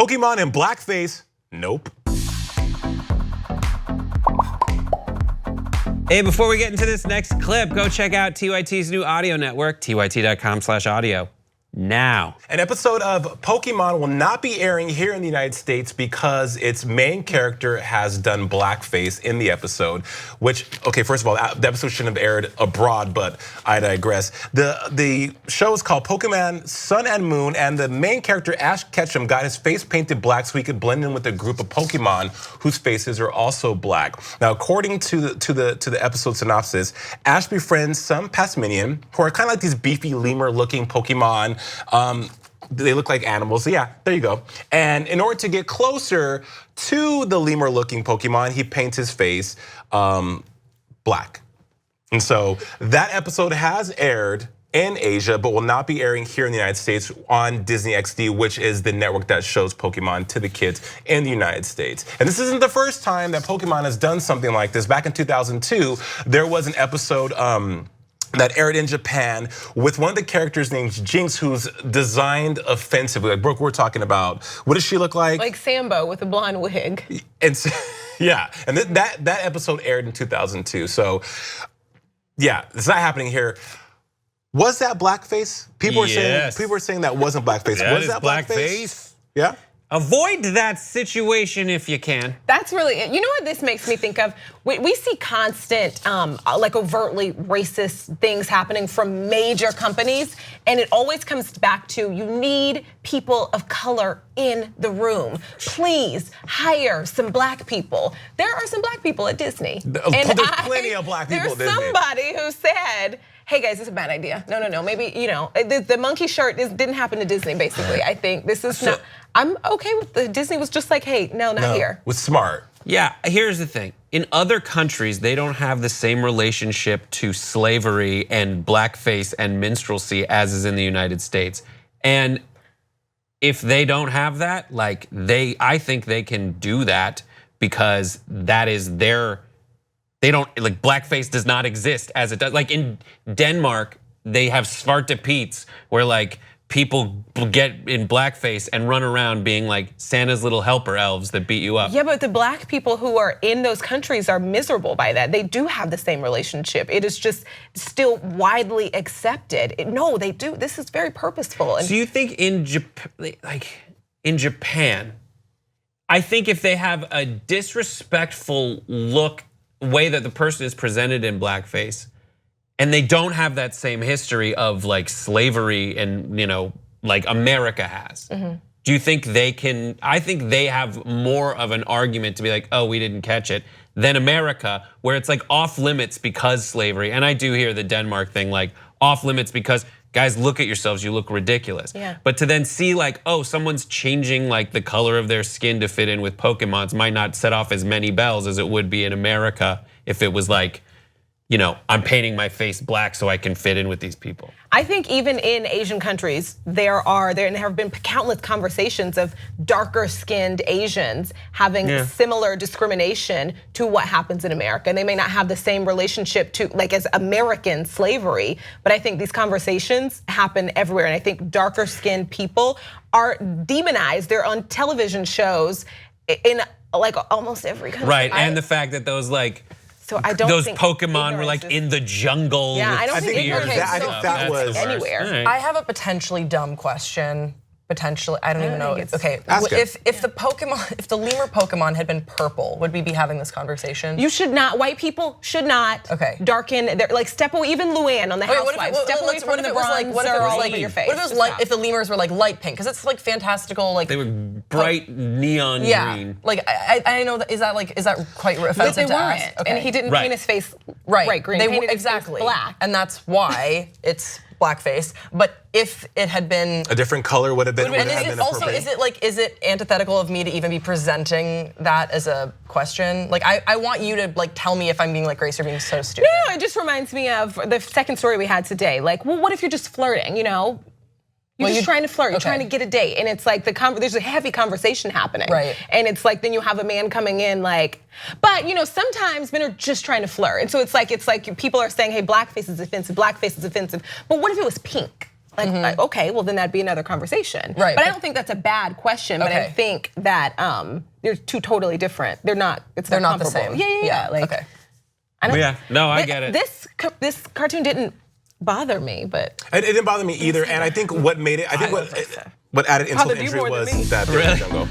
Pokemon and blackface? Nope. Hey, before we get into this next clip, go check out TYT's new audio network, tyt.com/audio. Now. An episode of Pokemon will not be airing here in the United States because its main character has done blackface in the episode, which, okay, first of all, the episode shouldn't have aired abroad, but I digress. The show is called Pokemon Sun and Moon, and the main character, Ash Ketchum, got his face painted black so he could blend in with a group of Pokemon whose faces are also black. Now, according to the episode synopsis, Ash befriends some Pasminian, who are kind of like these beefy lemur-looking Pokemon. They look like animals, so yeah, there you go. And in order to get closer to the lemur-looking Pokemon, he paints his face black. And so that episode has aired in Asia, but will not be airing here in the United States on Disney XD, which is the network that shows Pokemon to the kids in the United States. And this isn't the first time that Pokemon has done something like this. Back in 2002, there was an episode that aired in Japan with one of the characters named Jinx, who's designed offensively. Like, Brooke, we're talking about, what does she look like? Like Sambo with a blonde wig. And so, yeah, and that episode aired in 2002. So yeah, it's not happening here. Was that blackface? People were saying that wasn't blackface. Was that blackface? Yeah. Avoid that situation if you can. That's really, you know what this makes me think of? We see constant, like overtly racist things happening from major companies, and it always comes back to you need people of color in the room. Please hire some black people. There are some black people at Disney. There's plenty of black people at Disney. There's somebody who said, hey guys, this is a bad idea. No, maybe, the monkey shirt didn't happen to Disney, basically. I think this is not, I'm okay with the Disney was just like, hey, no, not here. Was smart. Yeah, here's the thing. In other countries, they don't have the same relationship to slavery and blackface and minstrelsy as is in the United States. And if they don't have that, like I think they can do that because that is blackface does not exist as it does. Like in Denmark, they have Svarte Pete's where like people get in blackface and run around being like Santa's little helper elves that beat you up. Yeah, but the black people who are in those countries are miserable by that. They do have the same relationship. It is just still widely accepted. No, they do. This is very purposeful. So you think in Japan, I think if they have a disrespectful way that the person is presented in blackface, and they don't have that same history of like slavery and like America has. Do you think they can? I think they have more of an argument to be like, oh, we didn't catch it, than America, where it's like off limits because slavery. And I do hear the Denmark thing, like off limits because guys, look at yourselves, you look ridiculous. Yeah. But to then see like, oh, someone's changing like the color of their skin to fit in with Pokemons might not set off as many bells as it would be in America if it was like, I'm painting my face black so I can fit in with these people. I think even in Asian countries, there have been countless conversations of darker skinned Asians having similar discrimination to what happens in America. And they may not have the same relationship to like as American slavery, but I think these conversations happen everywhere. And I think darker skinned people are demonized. They're on television shows in like almost every country. Right, and the fact that those like, so I don't those think Pokemon were like in the jungle. Yeah, I don't think that was anywhere. Right. I have a potentially dumb question. Potentially, I don't even know. Okay, if the lemur Pokemon had been purple, would we be having this conversation? You should not. White people should not. Okay. Darken. Like step away. Even Luann on the Housewives. Step away from the bronzer all over your face. What if it was like if the lemurs were like light pink? Because it's like fantastical. Like they were bright neon green. Like I know that is that quite offensive to ask? Okay. And he didn't paint his face bright green. Exactly. Black. And that's why it's blackface. But if it had been a different color, would have been. Is it antithetical of me to even be presenting that as a question? Like I want you to like tell me if I'm being like Grace or being so stupid. No, it just reminds me of the second story we had today. Like, well, what if you're just flirting? You're just trying to flirt, you're trying to get a date, and it's like there's a heavy conversation happening. Right. And it's like then you have a man coming in like, but sometimes men are just trying to flirt. And so it's like people are saying, hey, blackface is offensive, blackface is offensive. But what if it was pink? Like, okay, well then that'd be another conversation. Right. But I don't think that's a bad question. But I think that they're two totally different. They're not. They're not the same. Yeah. Like, okay. I get it. This cartoon didn't bother me, but it didn't bother me either. And I think what made it, what added insult to injury was that. Really?